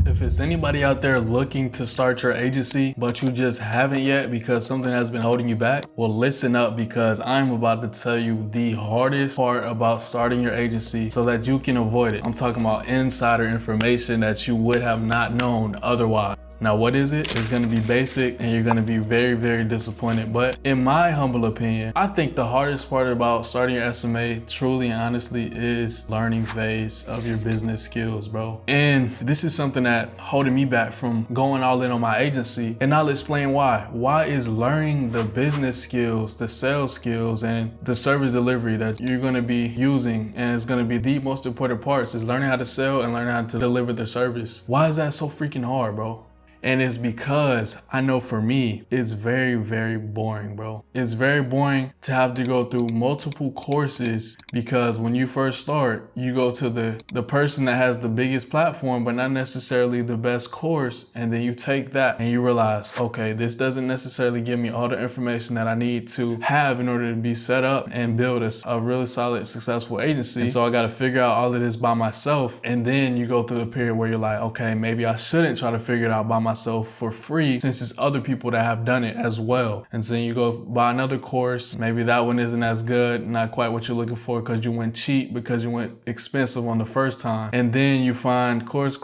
If it's anybody out there looking to start your agency, but you just haven't yet because something has been holding you back, well, listen up, because I'm about to tell you the hardest part about starting your agency so that you can avoid it. I'm talking about insider information that you would have not known otherwise. Now, what is it? It's gonna be basic and you're gonna be very, very disappointed. But in my humble opinion, I think the hardest part about starting your SMA truly and honestly is learning phase of your business skills, bro. And this is something that holding me back from going all in on my agency, and I'll explain why. Why is learning the business skills, the sales skills, and the service delivery that you're gonna be using, and it's gonna be the most important parts, is learning how to sell and learning how to deliver the service. Why is that so freaking hard, bro? And it's because I know for me, it's very, very boring, bro. It's very boring to have to go through multiple courses, because when you first start, you go to the person that has the biggest platform, but not necessarily the best course. And then you take that and you realize, okay, this doesn't necessarily give me all the information that I need to have in order to be set up and build a really solid, successful agency. And so I got to figure out all of this by myself. And then you go through the period where you're like, okay, maybe I shouldn't try to figure it out by myself for free, since it's other people that have done it as well. And so then you go buy another course. Maybe that one isn't as good, not quite what you're looking for, because you went cheap, because you went expensive on the first time. And then you find course,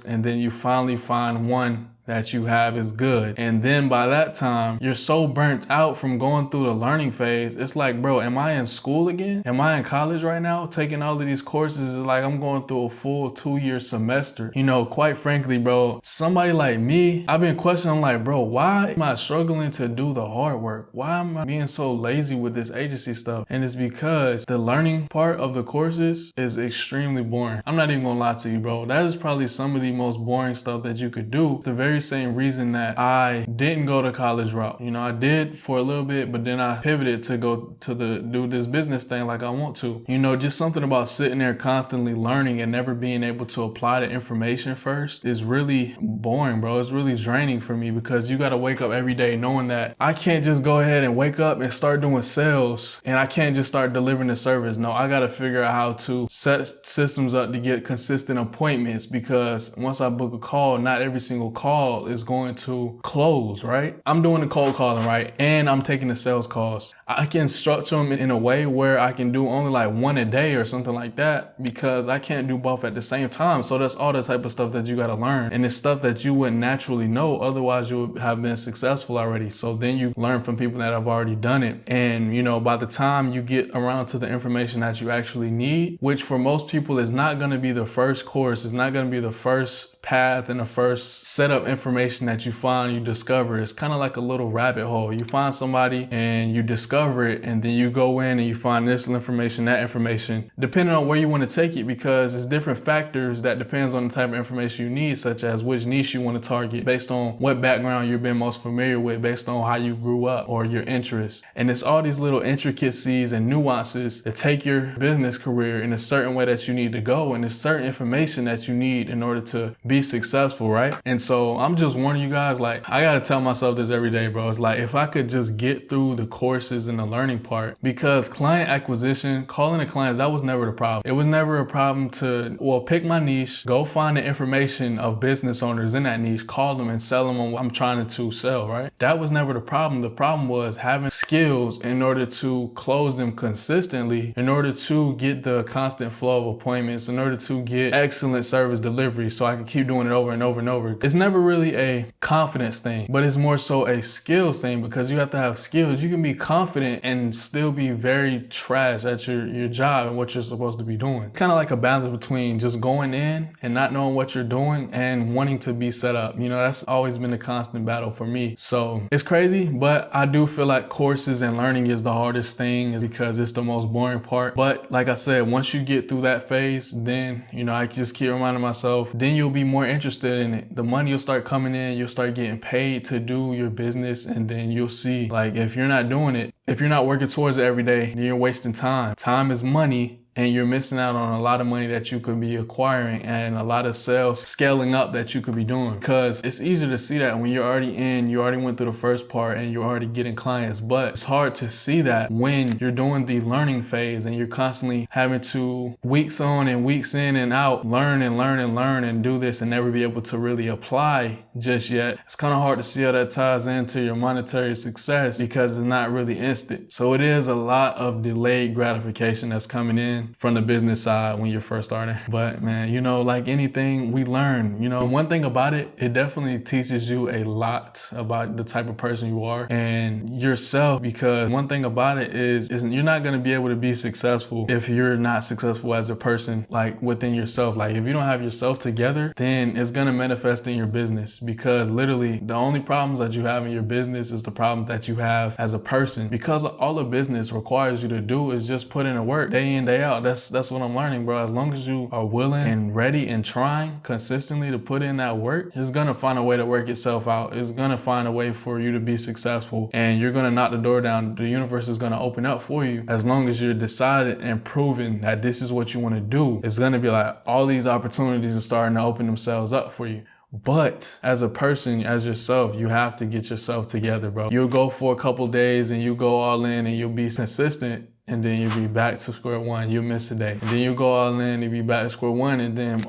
and then you finally find one that you have is good. And then by that time, you're so burnt out from going through the learning phase. It's like, bro, am I in school again? Am I in college right now? Taking all of these courses is like I'm going through a full 2-year semester. You know, quite frankly, bro, somebody like me, I've been questioning, like, bro, why am I struggling to do the hard work? Why am I being so lazy with this agency stuff? And it's because the learning part of the courses is extremely boring. I'm not even gonna lie to you, bro. That is probably some of the most boring stuff that you could do. The very same reason that I didn't go the college route. You know, I did for a little bit, but then I pivoted to go to do this business thing like I want to. You know, just something about sitting there constantly learning and never being able to apply the information first is really boring, bro. It's really draining for me, because you got to wake up every day knowing that I can't just go ahead and wake up and start doing sales, and I can't just start delivering the service. No, I got to figure out how to set systems up to get consistent appointments, because once I book a call, not every single call is going to close, right? I'm doing the cold calling, right? And I'm taking the sales calls. I can structure them in a way where I can do only like one a day or something like that, because I can't do both at the same time. So that's all the type of stuff that you got to learn. And it's stuff that you wouldn't naturally know. Otherwise you would have been successful already. So then you learn from people that have already done it. And you know, by the time you get around to the information that you actually need, which for most people is not going to be the first course, it's not going to be the first path and the first setup information that you find, you discover. It's kind of like a little rabbit hole. You find somebody and you discover it, and then you go in and you find this information, that information, depending on where you want to take it, because it's different factors that depends on the type of information you need, such as which niche you want to target, based on what background you've been most familiar with, based on how you grew up or your interests. And it's all these little intricacies and nuances that take your business career in a certain way that you need to go, and it's certain information that you need in order to be successful, right? And so I'm just warning you guys, like, I gotta tell myself this every day, bro. It's like, if I could just get through the courses and the learning part, because client acquisition, calling the clients, that was never the problem. It was never a problem to, well, pick my niche, go find the information of business owners in that niche, call them and sell them on what I'm trying to sell, right? That was never the problem. The problem was having skills in order to close them consistently, in order to get the constant flow of appointments, in order to get excellent service delivery, so I can keep doing it over and over and over. It's never really a confidence thing, but it's more so a skills thing, because you have to have skills. You can be confident and still be very trash at your job and what you're supposed to be doing. It's kind of like a balance between just going in and not knowing what you're doing and wanting to be set up. You know, that's always been a constant battle for me. So it's crazy, but I do feel like courses and learning is the hardest thing, is because it's the most boring part. But like I said, once you get through that phase, then, you know, I just keep reminding myself, then you'll be more interested in it. The money will start coming in, you'll start getting paid to do your business, and then you'll see, like, if you're not doing it, if you're not working towards it every day, then you're wasting time. Time is money. and you're missing out on a lot of money that you could be acquiring and a lot of sales scaling up that you could be doing. Because it's easier to see that when you're already in, you already went through the first part and you're already getting clients, but it's hard to see that when you're doing the learning phase and you're constantly having to weeks on and weeks in and out, learn and do this and never be able to really apply just yet. It's kind of hard to see how that ties into your monetary success because it's not really instant. So it is a lot of delayed gratification that's coming in from the business side when you're first starting. But man, you know, like anything we learn, you know, one thing about it, it definitely teaches you a lot about the type of person you are and yourself, because one thing about it is you're not going to be able to be successful if you're not successful as a person, like within yourself. Like if you don't have yourself together, then it's going to manifest in your business, because literally the only problems that you have in your business is the problems that you have as a person, because all a business requires you to do is just put in the work day in, day out. That's what I'm learning, bro. As long as you are willing and ready and trying consistently to put in that work, it's going to find a way to work itself out. It's going to find a way for you to be successful, and you're going to knock the door down. The universe is going to open up for you as long as you're decided and proven that this is what you want to do. It's going to be like all these opportunities are starting to open themselves up for you. But as a person, as yourself, you have to get yourself together, bro. You'll go for a couple days and you go all in and you'll be consistent, and then you'll be back to square one. You'll miss a day. And then you'll go all in and be back to square one, and then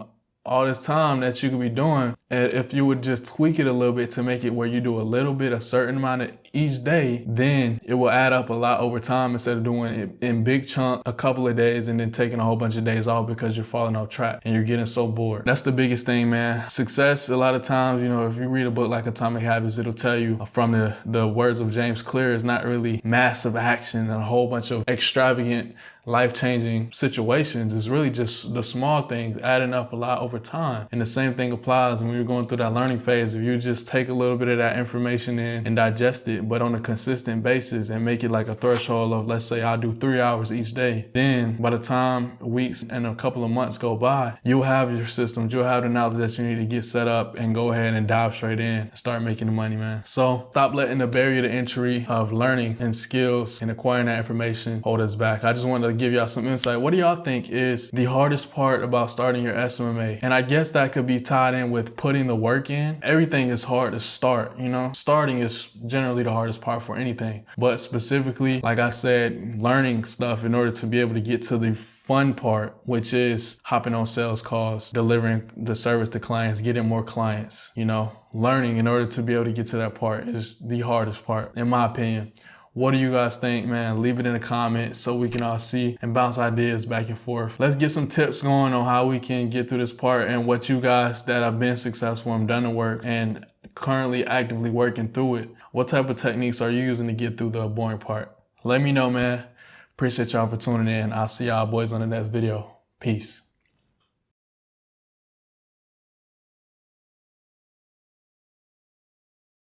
all this time that you could be doing, if you would just tweak it a little bit to make it where you do a little bit, a certain amount of each day, then it will add up a lot over time instead of doing it in big chunk a couple of days and then taking a whole bunch of days off because you're falling off track and you're getting so bored. That's the biggest thing, man. Success, a lot of times, you know, if you read a book like Atomic Habits, it'll tell you from the words of James Clear, it's not really massive action and a whole bunch of extravagant life-changing situations. It's really just the small things adding up a lot over time. And the same thing applies when you're going through that learning phase. If you just take a little bit of that information in and digest it, but on a consistent basis and make it like a threshold of, let's say I do 3 hours each day, then by the time weeks and a couple of months go by, you'll have your systems, you'll have the knowledge that you need to get set up and go ahead and dive straight in and start making the money, man. So stop letting the barrier to entry of learning and skills and acquiring that information hold us back. I just wanted to give y'all some insight. What do y'all think is the hardest part about starting your SMMA? And I guess that could be tied in with putting the work in. Everything is hard to start, you know? Starting is generally the hardest part for anything. But specifically, like I said, learning stuff in order to be able to get to the fun part, which is hopping on sales calls, delivering the service to clients, getting more clients, you know? Learning in order to be able to get to that part is the hardest part, in my opinion. What do you guys think, man? Leave it in the comments so we can all see and bounce ideas back and forth. Let's get some tips going on how we can get through this part, and what you guys that have been successful and done the work and currently actively working through it, what type of techniques are you using to get through the boring part? Let me know, man. Appreciate y'all for tuning in. I'll see y'all boys on the next video. Peace.